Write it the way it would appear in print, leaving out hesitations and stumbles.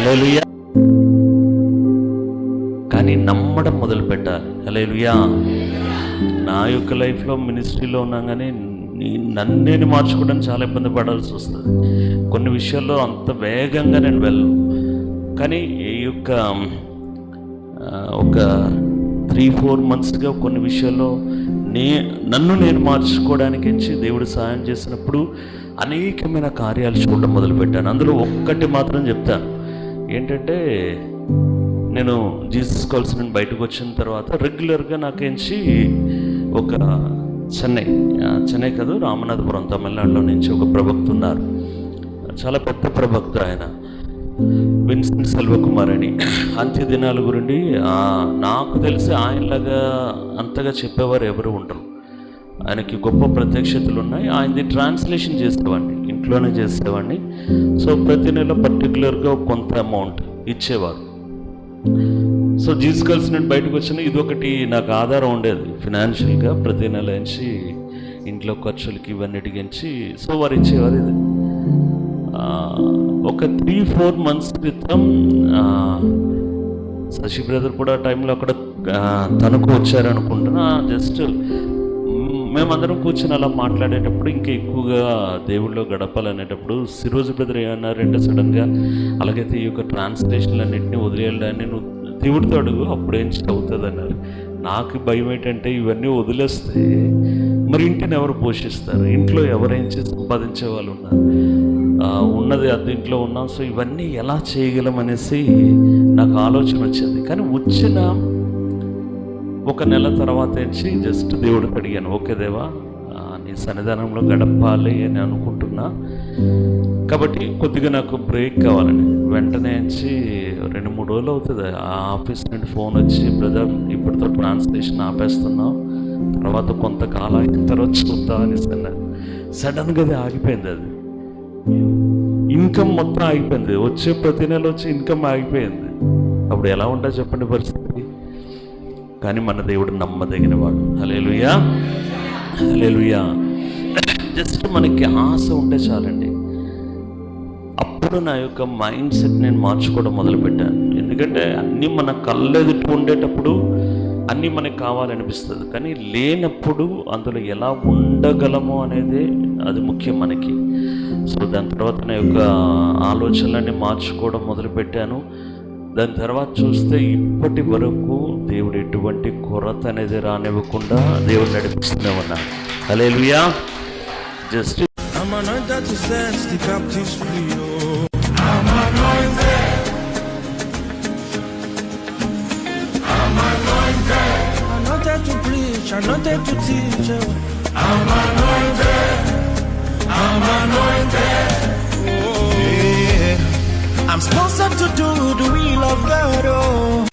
హల్లెలూయా. కానీ నమ్మడం మొదలు పెట్టాలి. హల్లెలూయా. నా యొక్క లైఫ్లో మినిస్ట్రీలో ఉన్నాం కానీ నన్ను నేను మార్చుకోవడానికి చాలా ఇబ్బంది పడాల్సి వస్తుంది. కొన్ని విషయాల్లో అంత వేగంగా నేను వెళ్ళను. కానీ ఈ యొక్క ఒక 3-4 మంత్స్గా కొన్ని విషయాల్లో నన్ను నేను మార్చుకోవడానికి దేవుడు సహాయం చేసినప్పుడు అనేకమైన కార్యాలు చూడడం మొదలుపెట్టాను. అందులో ఒక్కటి మాత్రం చెప్తాను. ఏంటంటే, నేను జీసస్ కాల్స్ నుండి బయటకు వచ్చిన తర్వాత రెగ్యులర్గా నాకేంచి ఒక చెన్నై కాదు, రామనాథపురం తమిళనాడులో నుంచి ఒక ప్రవక్త ఉన్నారు. చాలా పెద్ద ప్రవక్త ఆయన, విన్సెంట్ సెల్వకుమార్ అని. అంత్య దినాల గురించి నాకు తెలిసి ఆయనలాగా అంతగా చెప్పేవారు ఎవరు ఉండరు. ఆయనకి గొప్ప ప్రత్యక్షతలు ఉన్నాయి. ఆయనది ట్రాన్స్లేషన్ చేసేవాడిని, ఇంట్లోనే చేసేవాడిని. సో ప్రతి నెల పర్టికులర్గా కొంత అమౌంట్ ఇచ్చేవారు. సో జీసస్ కాల్స్ నుండి బయటకు వచ్చిన ఇదొకటి నాకు ఆధారం ఉండేది ఫినాన్షియల్గా. ప్రతి నెల నుంచి ఇంట్లో ఖర్చులకి ఇవన్నిటికించి సో వారు ఇచ్చేవారు. ఇది ఒక 3-4 మంత్స్ క్రితం శశి బ్రదర్ కూడా టైంలో అక్కడ తనకు వచ్చారనుకుంటున్నా. జస్ట్ మేమందరం కూర్చొని అలా మాట్లాడేటప్పుడు ఇంకా ఎక్కువగా దేవుళ్ళో గడపాలనేటప్పుడు సిరోజు బ్రదర్ ఏమన్నారంటే సడన్గా, అలాగైతే ఈ యొక్క ట్రాన్స్లేషన్లు అన్నింటినీ వదిలేయాలని నువ్వు దేవుడితో అడుగు, అప్పుడేం అవుతుంది అన్నారు. నాకు భయం ఏంటంటే ఇవన్నీ వదిలేస్తే మరి ఇంటిని ఎవరు పోషిస్తారు, ఇంట్లో ఎవరేం చేసి సంపాదించే వాళ్ళు ఉన్నారు, ఉన్నది అద్దె ఇంట్లో ఉన్నాం. సో ఇవన్నీ ఎలా చేయగలం అనేసి నాకు ఆలోచన వచ్చింది. కానీ వచ్చిన ఒక నెల తర్వాత నుంచి జస్ట్ దేవుడికి అడిగాను, ఓకే దేవా, నీ సన్నిధానంలో గడపాలి అని అనుకుంటున్నా, కాబట్టి కొద్దిగా నాకు బ్రేక్ కావాలని. వెంటనే నుంచి 2-3 రోజులు అవుతుంది ఆ ఆఫీస్ నుండి ఫోన్ వచ్చి, బ్రదర్ ఇప్పటితో ట్రాన్స్లేషన్ ఆపేస్తున్నాం, తర్వాత కొంతకాలం అయిన తర్వాత చూద్దాం అనేసి అన్నారు. సడన్గా అది ఆగిపోయింది. అది ఇన్కమ్ మొత్తం ఆగిపోయింది. వచ్చే ప్రతి నెల వచ్చి ఇన్కమ్ ఆగిపోయింది. అప్పుడు ఎలా ఉంటుంది చెప్పండి పరిస్థితి. కానీ మన దేవుడు నమ్మదగినవాడు. హల్లెలూయా, హల్లెలూయా. జస్ట్ మనకి ఆశ ఉంటే చాలండి. అప్పుడు నా యొక్క మైండ్ సెట్ నేను మార్చుకోవడం మొదలుపెట్టాను. ఎందుకంటే అన్నీ మన కళ్ళెదుట ఉండేటప్పుడు అన్నీ మనకి కావాలనిపిస్తుంది, కానీ లేనప్పుడు అందులో ఎలా ఉండగలమో అనేది అది ముఖ్యం మనకి. సో దాని తర్వాత నా యొక్క ఆలోచనలన్నీ మార్చుకోవడం మొదలుపెట్టాను. దాని తర్వాత చూస్తే ఇప్పటి వరకు దేవుడు ఎటువంటి కొరత అనేది రానివ్వకుండా దేవుడు నడిపిస్తూనే ఉన్నాడు. Hallelujah. Just I'm anointed to set the captives free. I'm anointed. I'm anointed. Anointed to preach, anointed to teach. I'm anointed. I'm anointed. Oh, yeah. I'm sponsored to do the will of God. Oh.